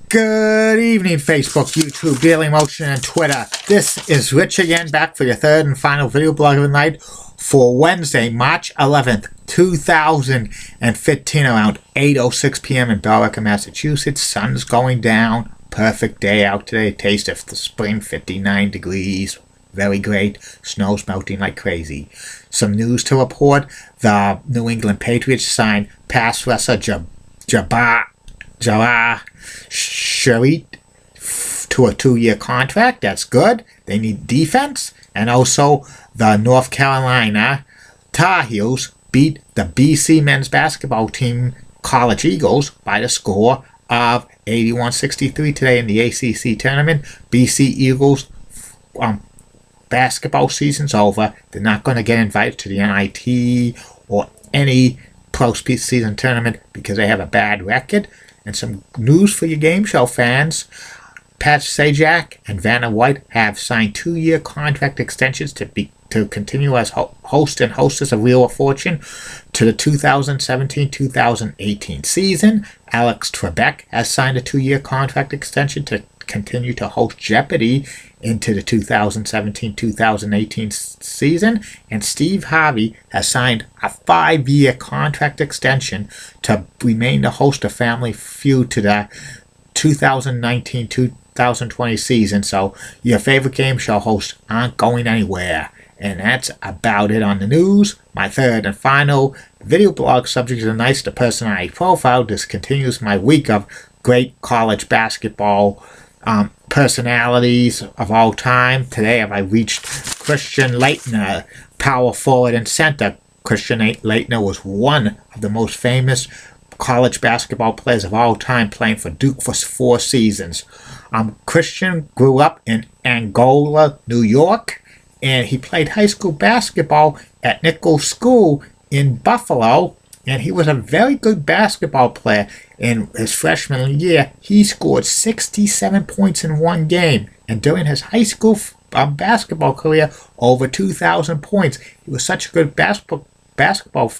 Good evening, Facebook, YouTube, Daily Motion, and Twitter. This is Rich again, back for your third and final video blog of the night for Wednesday, March 11th, 2015, around 8:06 p.m. in Bellerica, Massachusetts. Sun's going down. Perfect day out today. Taste of the spring, 59 degrees. Very great. Snow's melting like crazy. Some news to report. The New England Patriots signed pass rusher Jabbar Sharit to a 2-year contract. That's good. They need defense. And also, the North Carolina Tar Heels beat the BC men's basketball team, College Eagles, by the score of 81-63 today in the ACC tournament. BC Eagles basketball season's over. They're not going to get invited to the NIT or any postseason tournament because they have a bad record. And some news for your game show fans. Pat Sajak and Vanna White have signed 2-year contract extensions to continue as host and hostess of Wheel of Fortune to the 2017-2018 season. Alex Trebek has signed a 2-year contract extension to continue to host Jeopardy into the 2017-2018 season, and Steve Harvey has signed a 5-year contract extension to remain the host of Family Feud to the 2019-2020 season. So your favorite game show hosts aren't going anywhere. And that's about it on the news. My third and final video blog subject of the night, the personality profile. This continues my week of great college basketball personalities of all time. Today I reached Christian Lattenerr, power forward and center. Christian Lattenerr was one of the most famous college basketball players of all time, playing for Duke for 4 seasons. Christian grew up in Angola, New York, and he played high school basketball at Nichols School in Buffalo. And he was a very good basketball player. In his freshman year, he scored 67 points in one game. And during his high school basketball career, over 2,000 points. He was such a good basketball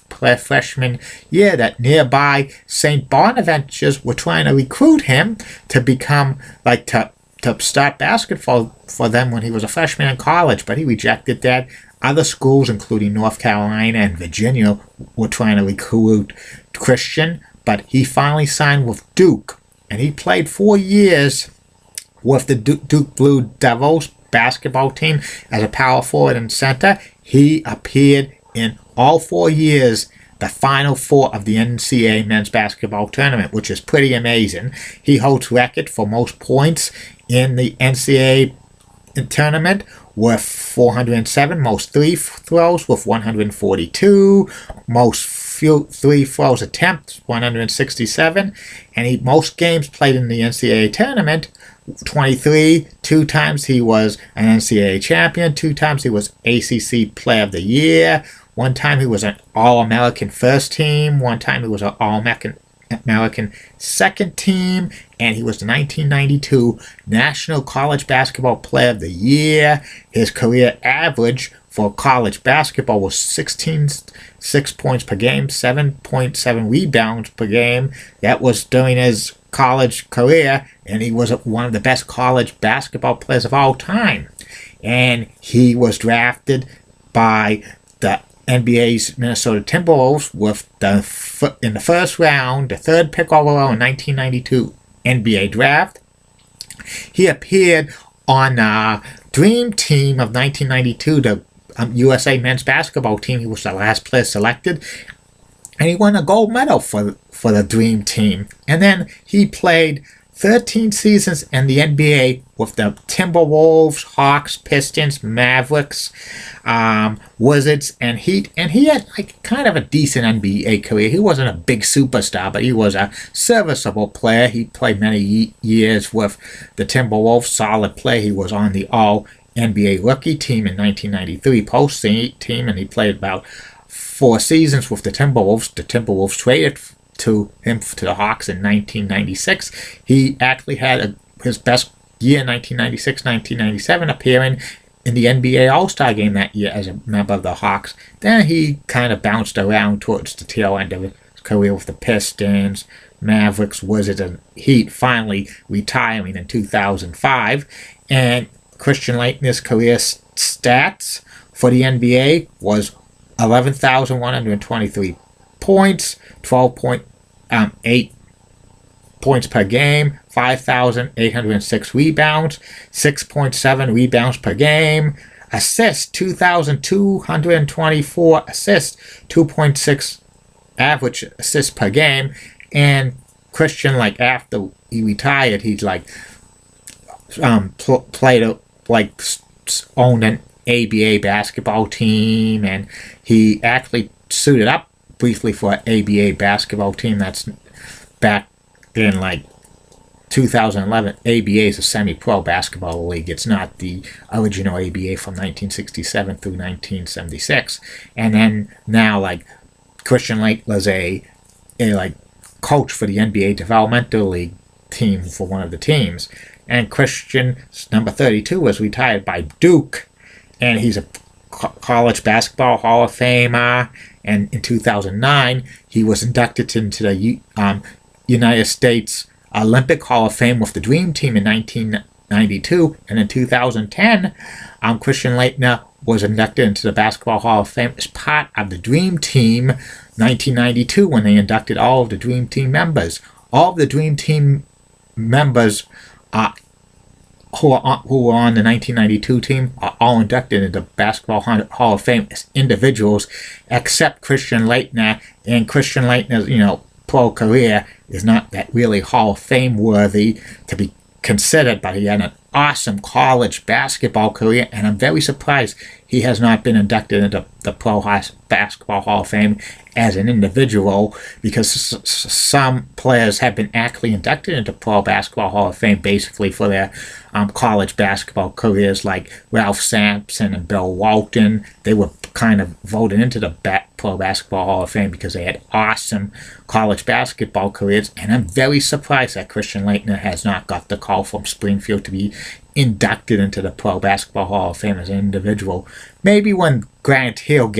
player freshman year that nearby St. Bonaventures were trying to recruit him to become, to start basketball for them when he was a freshman in college. But he rejected that. Other schools, including North Carolina and Virginia, were trying to recruit Christian, but he finally signed with Duke, and he played 4 years with the Duke Blue Devils basketball team as a power forward and center. He appeared in all 4 years the Final Four of the NCAA men's basketball tournament, which is pretty amazing. He holds record for most points in the NCAA tournament with 407, most free throws with 142, most free throws attempts 167, and most games played in the NCAA tournament 23. 2 times he was an NCAA champion, 2 times he was ACC Player of the Year, 1 time he was an All-American first team, 1 time he was an All-American second team, and he was the 1992 National College Basketball Player of the Year. His career average for college basketball was 6 points per game, 7.7 rebounds per game. That was during his college career, and he was one of the best college basketball players of all time. And he was drafted by the NBA's Minnesota Timberwolves in the first round, the 3rd pick overall in 1992 NBA draft. He appeared on Dream Team of 1992, the USA men's basketball team. He was the last player selected, and he won a gold medal for the Dream Team. And then he played 13 seasons in the NBA with the Timberwolves, Hawks, Pistons, Mavericks, Wizards, and Heat. And he had kind of a decent NBA career. He wasn't a big superstar, but he was a serviceable player. He played many years with the Timberwolves, solid play. He was on the All-NBA rookie team in 1993, post-team, and he played about 4 seasons with the Timberwolves. The Timberwolves traded to the Hawks in 1996. He actually had his best year in 1996-1997, appearing in the NBA All-Star Game that year as a member of the Hawks. Then he kind of bounced around towards the tail end of his career with the Pistons, Mavericks, Wizards, and Heat, finally retiring in 2005. And Christian Laettner's career stats for the NBA was 11,123 points, 12.8 points per game, 5,806 rebounds, 6.7 rebounds per game, assists 2,224 assists, 2.6 average assists per game. And Christian, like, after he retired, he's like played like owned an ABA basketball team, and he actually suited up briefly for an ABA basketball team. That's back in like 2011. ABA is a semi-pro basketball league. It's not the original ABA from 1967 through 1976. And then now, like, Christian Laettner's a like coach for the NBA developmental league team for one of the teams. And Christian, number 32, was retired by Duke, and he's a college basketball Hall of Famer. And in 2009, he was inducted into the United States Olympic Hall of Fame with the Dream Team in 1992. And in 2010, Christian Laettner was inducted into the Basketball Hall of Fame as part of the Dream Team 1992, when they inducted all of the Dream Team members. All of the Dream Team members who were on the 1992 team are all inducted into the Basketball Hall of Fame as individuals, except Christian Laettner. And Christian Laettner's, pro career is not that really Hall of Fame worthy to be considered, but he had an awesome college basketball career, and I'm very surprised he has not been inducted into the Pro Basketball Hall of Fame as an individual, because some players have been actually inducted into Pro Basketball Hall of Fame basically for their college basketball careers, like Ralph Sampson and Bill Walton. They were kind of voted into the Pro Basketball Hall of Fame because they had awesome college basketball careers, and I'm very surprised that Christian Laettner has not got the call from Springfield to be inducted into the Pro Basketball Hall of Fame as an individual. Maybe when Grant Hill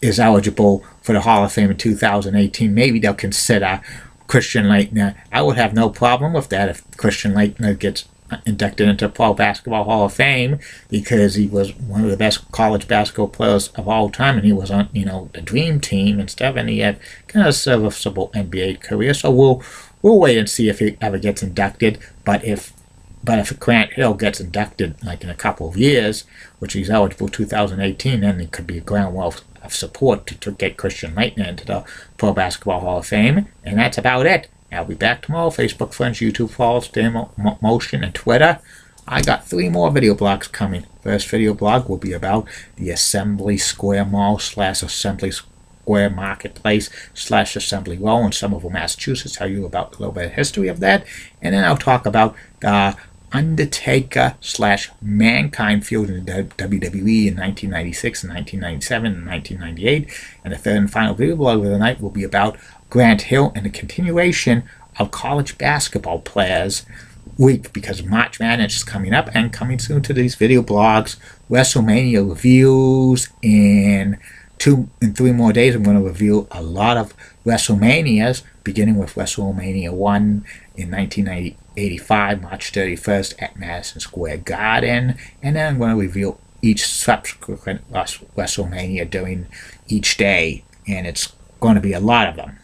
is eligible for the Hall of Fame in 2018, maybe they'll consider Christian Laettner. I would have no problem with that if Christian Laettner gets inducted into Pro Basketball Hall of Fame, because he was one of the best college basketball players of all time, and he was on, the Dream Team and stuff, and he had kind of a serviceable NBA career. So we'll wait and see if he ever gets inducted. But if Grant Hill gets inducted like in a couple of years, which he's eligible 2018, then it could be a groundwork of support to get Christian Laettner into the Pro Basketball Hall of Fame. And that's about it. I'll be back tomorrow. Facebook friends, YouTube follows, Motion, and Twitter. I got 3 more video blogs coming. First video blog will be about the Assembly Square Mall / Assembly Square Marketplace / Assembly Row in Somerville, Massachusetts. Tell you about a little bit of history of that. And then I'll talk about the Undertaker / Mankind feud in the WWE in 1996 and 1997 and 1998. And the third and final video blog of the night will be about Grant Hill and the continuation of college basketball players week, because March Madness is coming up, and coming soon to these video blogs, WrestleMania reviews. In 3 more days, I'm going to review a lot of WrestleManias, beginning with WrestleMania 1 in 1985, March 31st at Madison Square Garden, and then I'm going to review each subsequent WrestleMania during each day, and it's going to be a lot of them.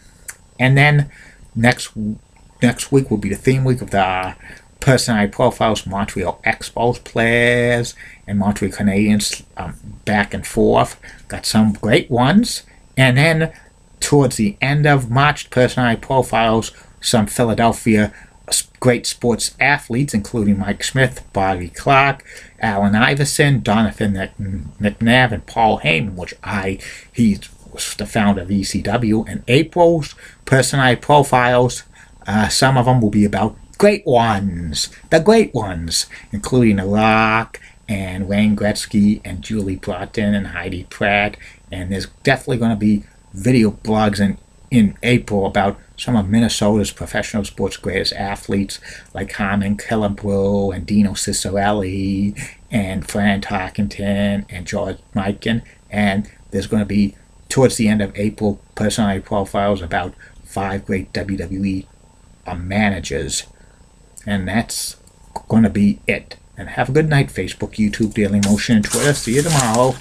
And then next week will be the theme week of the personality profiles, Montreal Expos players and Montreal Canadiens, back and forth. Got some great ones. And then towards the end of March, personality profiles, some Philadelphia great sports athletes, including Mike Smith, Bobby Clark, Allen Iverson, Donovan McNabb, and Paul Heyman, he's the founder of ECW. And April's personality profiles, some of them will be about the great ones, including The Rock and Wayne Gretzky and Julie Broughton and Heidi Pratt. And there's definitely going to be video blogs in April about some of Minnesota's professional sports greatest athletes, like Harmon Killebrew and Dino Ciccarelli and Fran Tarkenton and George Mikan. And there's going to be, towards the end of April, personality profiles about 5 great WWE managers. And that's going to be it. And have a good night, Facebook, YouTube, Daily Motion, and Twitter. See you tomorrow.